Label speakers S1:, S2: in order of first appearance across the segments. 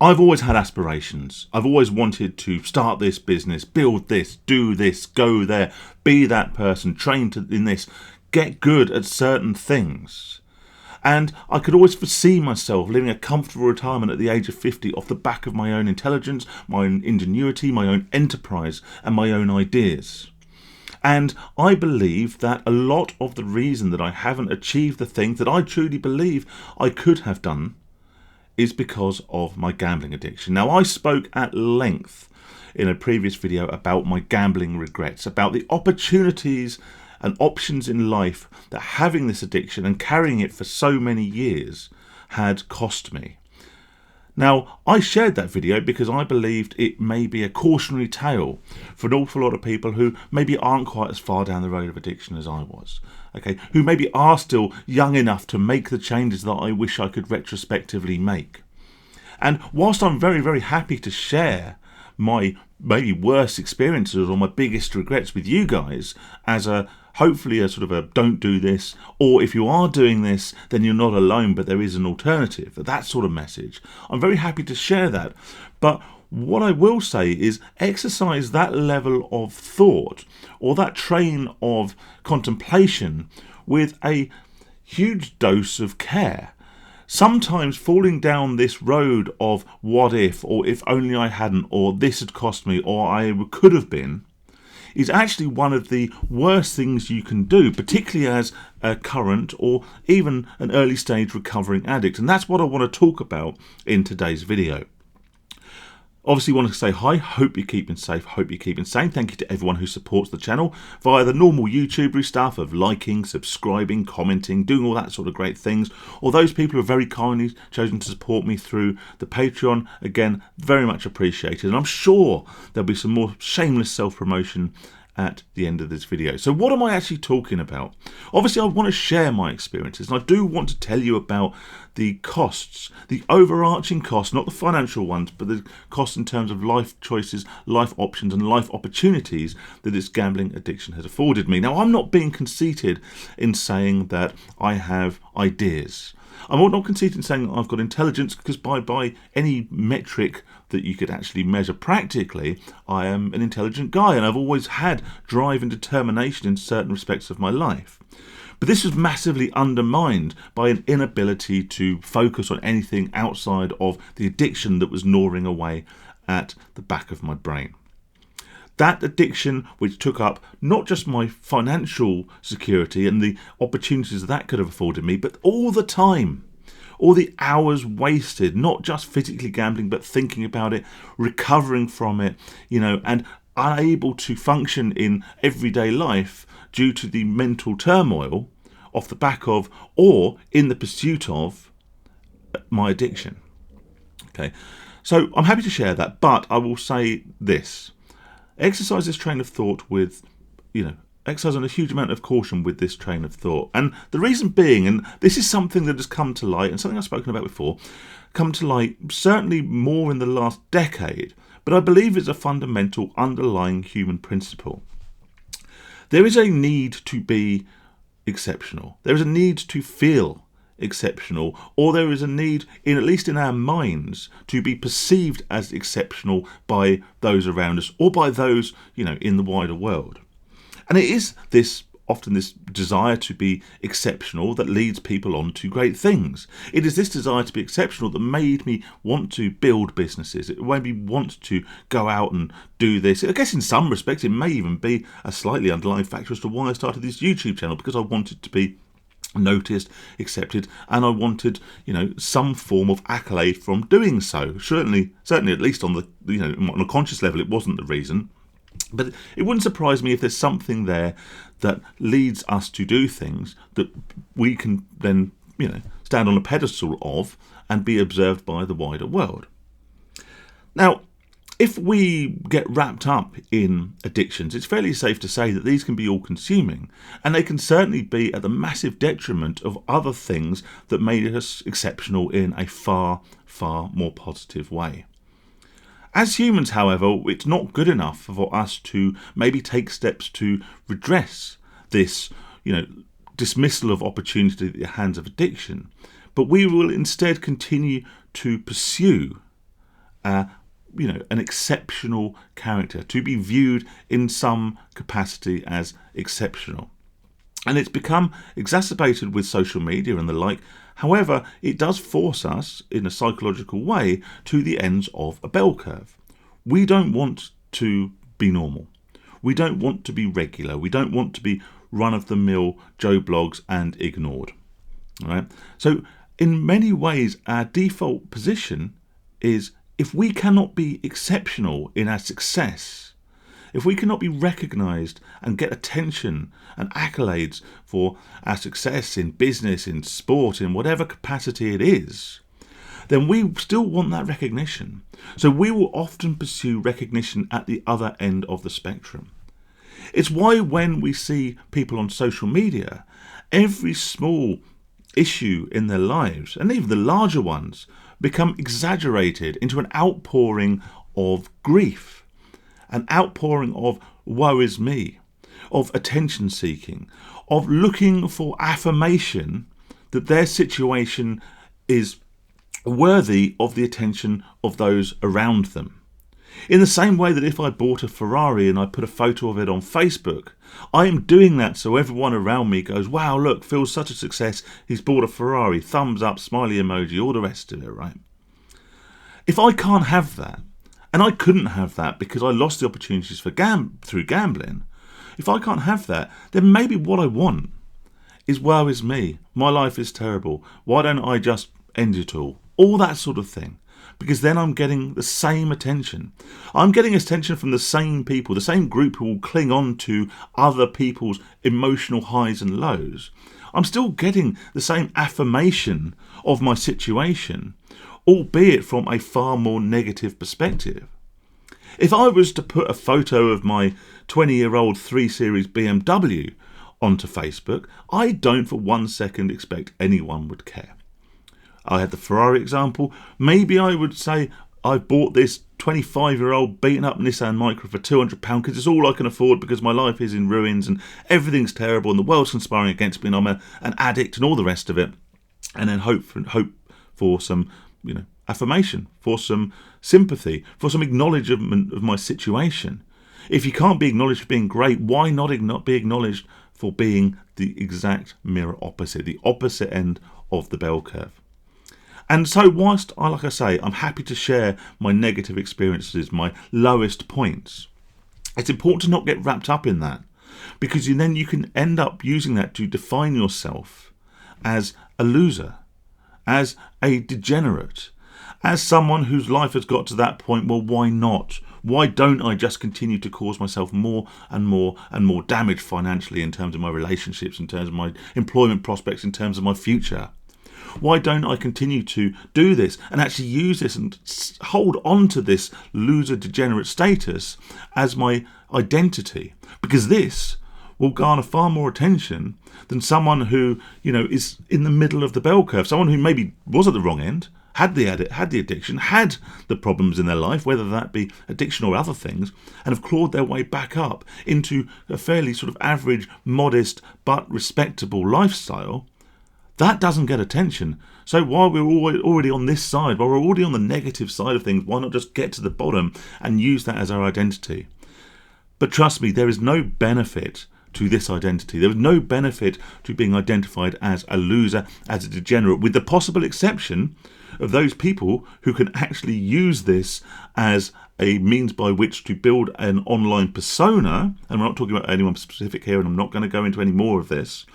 S1: I've always had aspirations. I've always wanted to start this business, build this, do this, go there, be that person, train in this, get good at certain things. And I could always foresee myself living a comfortable retirement at the age of 50 off the back of my own intelligence, my own ingenuity, my own enterprise, and my own ideas. And I believe that a lot of the reason that I haven't achieved the things that I truly believe I could have done is because of my gambling addiction. Now, I spoke at length in a previous video about my gambling regrets, about the opportunities and options in life that having this addiction and carrying it for so many years had cost me. Now, I shared that video because I believed it may be a cautionary tale for an awful lot of people who maybe aren't quite as far down the road of addiction as I was. Okay, who maybe are still young enough to make the changes that I wish I could retrospectively make. And whilst I'm very, very happy to share my maybe worst experiences or my biggest regrets with you guys as hopefully a sort of a don't do this, or if you are doing this, then you're not alone, but there is an alternative, that sort of message. I'm very happy to share that. But what I will say is exercise that level of thought or that train of contemplation with a huge dose of care. Sometimes falling down this road of what if, or if only I hadn't, or this had cost me, or I could have been, is actually one of the worst things you can do, particularly as a current or even an early stage recovering addict. And that's what I want to talk about in today's video. Obviously want to say hi, hope you're keeping safe, hope you're keeping sane. Thank you to everyone who supports the channel via the normal YouTubery stuff of liking, subscribing, commenting, doing all that sort of great things. Or those people who have very kindly chosen to support me through the Patreon, again, very much appreciated. And I'm sure there'll be some more shameless self-promotion at the end of this video. So what am I actually talking about? Obviously I want to share my experiences, and I do want to tell you about the costs, the overarching costs, not the financial ones, but the costs in terms of life choices, life options and life opportunities that this gambling addiction has afforded me. Now, I'm not being conceited in saying that I have ideas. I'm not conceited in saying that I've got intelligence, because by any metric that you could actually measure practically, I am an intelligent guy, and I've always had drive and determination in certain respects of my life. But this was massively undermined by an inability to focus on anything outside of the addiction that was gnawing away at the back of my brain. That addiction which took up not just my financial security and the opportunities that could have afforded me, but all the time, all the hours wasted, not just physically gambling, but thinking about it, recovering from it, and unable to function in everyday life due to the mental turmoil off the back of or in the pursuit of my addiction. Okay, so I'm happy to share that, but I will say this. Exercise this train of thought with, exercising a huge amount of caution with this train of thought. And the reason being, and this is something that has come to light, and something I've spoken about before, come to light certainly more in the last decade, but I believe it's a fundamental underlying human principle. There is a need to be exceptional. There is a need to feel exceptional, or there is a need, at least in our minds, to be perceived as exceptional by those around us or by those, in the wider world. And it is often this desire to be exceptional that leads people on to great things. It is this desire to be exceptional that made me want to build businesses. It made me want to go out and do this. I guess in some respects it may even be a slightly underlying factor as to why I started this YouTube channel, because I wanted to be noticed, accepted, and I wanted, some form of accolade from doing so. Certainly at least on the, on a conscious level, it wasn't the reason. But it wouldn't surprise me if there's something there that leads us to do things that we can then, stand on a pedestal of and be observed by the wider world. Now, if we get wrapped up in addictions, it's fairly safe to say that these can be all-consuming, and they can certainly be at the massive detriment of other things that made us exceptional in a far, far more positive way. As humans, however, it's not good enough for us to maybe take steps to redress this, dismissal of opportunity at the hands of addiction, but we will instead continue to pursue an exceptional character, to be viewed in some capacity as exceptional. And it's become exacerbated with social media and the like. However, it does force us, in a psychological way, to the ends of a bell curve. We don't want to be normal. We don't want to be regular. We don't want to be run-of-the-mill Joe Blogs and ignored. All right? So, in many ways, our default position is, if we cannot be exceptional in our success, if we cannot be recognised and get attention and accolades for our success in business, in sport, in whatever capacity it is, then we still want that recognition. So we will often pursue recognition at the other end of the spectrum. It's why when we see people on social media, every small issue in their lives, and even the larger ones, become exaggerated into an outpouring of grief, an outpouring of woe is me, of attention seeking, of looking for affirmation that their situation is worthy of the attention of those around them. In the same way that if I bought a Ferrari and I put a photo of it on Facebook, I am doing that so everyone around me goes, wow, look, Phil's such a success, he's bought a Ferrari, thumbs up, smiley emoji, all the rest of it, right? If I can't have that, and I couldn't have that because I lost the opportunities for through gambling, if I can't have that, then maybe what I want is, woe is me, my life is terrible, why don't I just end it all that sort of thing. Because then I'm getting the same attention. I'm getting attention from the same people, the same group who will cling on to other people's emotional highs and lows. I'm still getting the same affirmation of my situation, albeit from a far more negative perspective. If I was to put a photo of my 20-year-old 3 Series BMW onto Facebook, I don't for 1 second expect anyone would care. I had the Ferrari example. Maybe I would say I bought this 25-year-old beaten up Nissan Micra for £200 because it's all I can afford because my life is in ruins and everything's terrible and the world's conspiring against me and I'm an addict and all the rest of it. And then hope for some, affirmation, for some sympathy, for some acknowledgement of my situation. If you can't be acknowledged for being great, why not be acknowledged for being the exact mirror opposite, the opposite end of the bell curve? And so whilst, like I say, I'm happy to share my negative experiences, my lowest points, it's important to not get wrapped up in that, because then you can end up using that to define yourself as a loser, as a degenerate, as someone whose life has got to that point. Well, why not? Why don't I just continue to cause myself more and more and more damage financially, in terms of my relationships, in terms of my employment prospects, in terms of my future? Why don't I continue to do this and actually use this and hold on to this loser degenerate status as my identity? Because this will garner far more attention than someone who, is in the middle of the bell curve. Someone who maybe was at the wrong end, had the addiction, had the problems in their life, whether that be addiction or other things, and have clawed their way back up into a fairly sort of average, modest, but respectable lifestyle. That doesn't get attention. So while we're already on this side, while we're already on the negative side of things, why not just get to the bottom and use that as our identity? But trust me, there is no benefit to this identity. There is no benefit to being identified as a loser, as a degenerate, with the possible exception of those people who can actually use this as a means by which to build an online persona. And we're not talking about anyone specific here, and I'm not going to go into any more of this.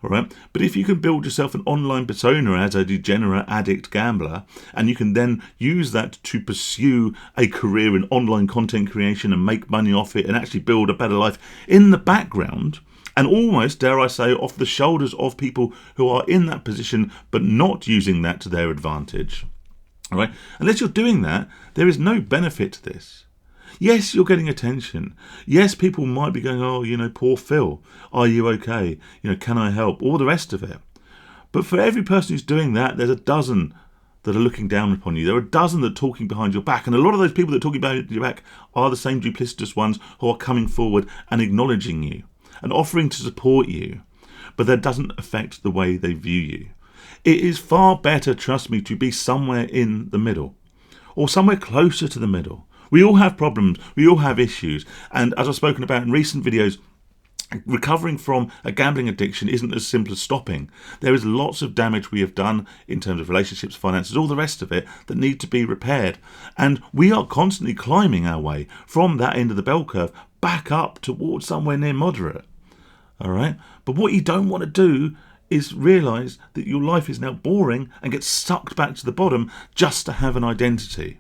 S1: All right. But if you can build yourself an online persona as a degenerate addict gambler, and you can then use that to pursue a career in online content creation and make money off it and actually build a better life in the background, and almost, dare I say, off the shoulders of people who are in that position but not using that to their advantage. All right. Unless you're doing that, there is no benefit to this. Yes, you're getting attention. Yes, people might be going, oh, poor Phil. Are you okay? Can I help? All the rest of it. But for every person who's doing that, there's a dozen that are looking down upon you. There are a dozen that are talking behind your back. And a lot of those people that are talking behind your back are the same duplicitous ones who are coming forward and acknowledging you and offering to support you. But that doesn't affect the way they view you. It is far better, trust me, to be somewhere in the middle. or somewhere closer to the middle. We all have problems, we all have issues, and as I've spoken about in recent videos, recovering from a gambling addiction isn't as simple as stopping. There is lots of damage we have done in terms of relationships, finances, all the rest of it that need to be repaired. And we are constantly climbing our way from that end of the bell curve back up towards somewhere near moderate. All right? But what you don't want to do is realise that your life is now boring and get sucked back to the bottom just to have an identity.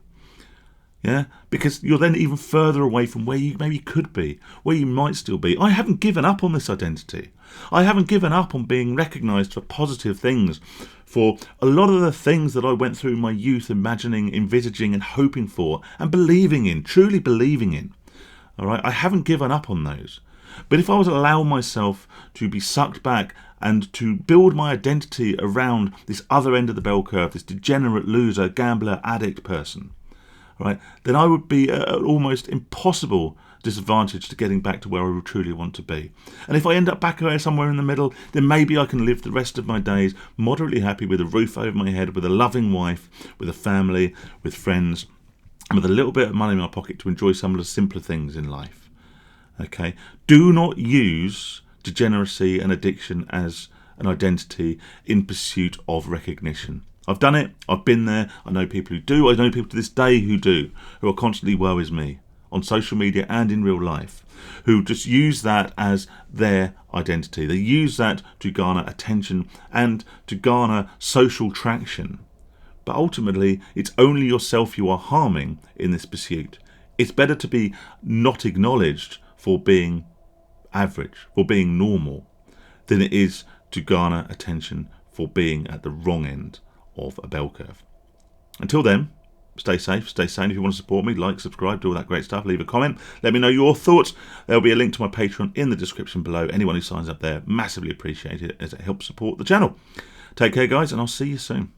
S1: Yeah, because you're then even further away from where you maybe could be, where you might still be. I haven't given up on this identity. I haven't given up on being recognised for positive things, for a lot of the things that I went through in my youth, imagining, envisaging and hoping for and believing in, truly believing in. All right, I haven't given up on those. But if I was to allow myself to be sucked back and to build my identity around this other end of the bell curve, this degenerate loser, gambler, addict person, right, then I would be at an almost impossible disadvantage to getting back to where I truly want to be. And if I end up back somewhere in the middle, then maybe I can live the rest of my days moderately happy with a roof over my head, with a loving wife, with a family, with friends, and with a little bit of money in my pocket to enjoy some of the simpler things in life. Okay? Do not use degeneracy and addiction as an identity in pursuit of recognition. I've done it, I've been there, I know people who do, I know people to this day who do, who are constantly woe is me, on social media and in real life, who just use that as their identity. They use that to garner attention and to garner social traction. But ultimately, it's only yourself you are harming in this pursuit. It's better to be not acknowledged for being average, for being normal, than it is to garner attention for being at the wrong end of a bell curve. Until then, stay safe, stay sane. If you want to support me, like, subscribe, do all that great stuff, leave a comment, let me know your thoughts. There'll be a link to my Patreon in the description below. Anyone who signs up there, massively appreciate it as it helps support the channel. Take care guys, and I'll see you soon.